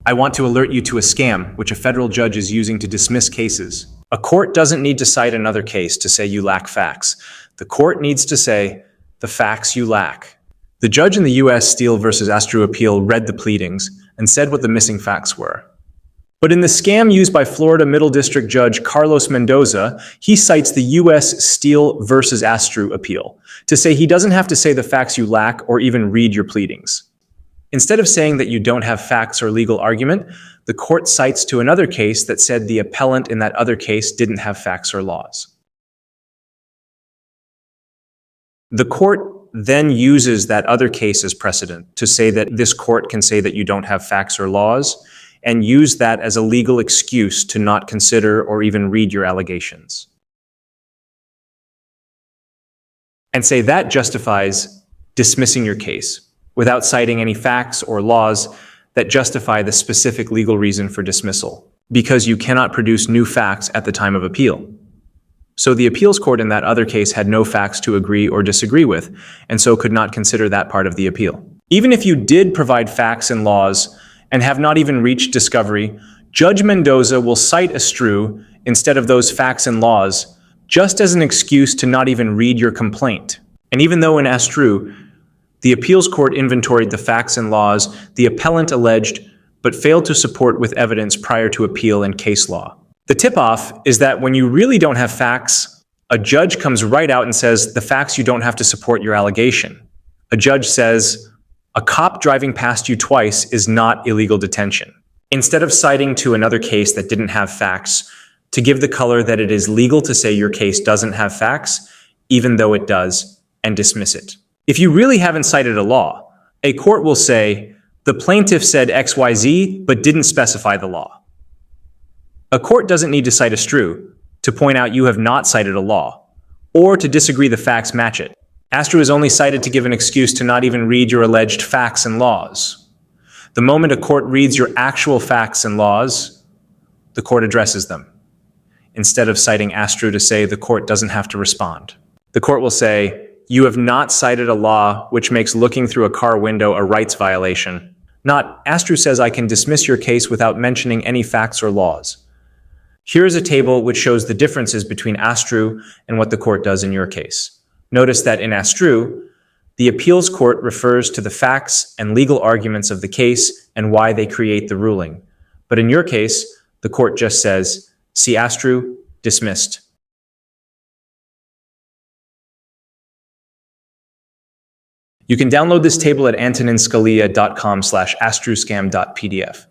I want to alert you to a scam which a federal judge is using to dismiss cases. A court doesn't need to cite another case to say you lack facts. The court needs to say the facts you lack. The judge in the U.S. Steele versus Astrue appeal read the pleadings and said what the missing facts were. But in the scam used by Florida Middle District Judge Carlos Mendoza, he cites the U.S. Steele versus Astrue appeal to say he doesn't have to say the facts you lack or even read your pleadings. Instead of saying that you don't have facts or legal argument, the court cites to another case that said the appellant in that other case didn't have facts or laws. The court then uses that other case as precedent to say that this court can say that you don't have facts or laws, and use that as a legal excuse to not consider or even read your allegations. And say that justifies dismissing your case without citing any facts or laws that justify the specific legal reason for dismissal, because you cannot produce new facts at the time of appeal. So the appeals court in that other case had no facts to agree or disagree with, and so could not consider that part of the appeal. Even if you did provide facts and laws and have not even reached discovery, Judge Mendoza will cite Astrue instead of those facts and laws, just as an excuse to not even read your complaint. And even though in Astrue, the appeals court inventoried the facts and laws the appellant alleged, but failed to support with evidence prior to appeal and case law. The tip-off is that when you really don't have facts, a judge comes right out and says the facts you don't have to support your allegation. A judge says, a cop driving past you twice is not illegal detention. Instead of citing to another case that didn't have facts, to give the color that it is legal to say your case doesn't have facts, even though it does, and dismiss it. If you really haven't cited a law, a court will say, the plaintiff said XYZ, but didn't specify the law. A court doesn't need to cite Astrue to point out you have not cited a law, or to disagree the facts match it. Astrue is only cited to give an excuse to not even read your alleged facts and laws. The moment a court reads your actual facts and laws, the court addresses them, instead of citing Astrue to say the court doesn't have to respond. The court will say, you have not cited a law which makes looking through a car window a rights violation. Not, Astrue says I can dismiss your case without mentioning any facts or laws. Here is a table which shows the differences between Astrue and what the court does in your case. Notice that in Astrue, the appeals court refers to the facts and legal arguments of the case and why they create the ruling. But in your case, the court just says, see Astrue, dismissed. You can download this table at antoninscalia.com/astruescam.pdf.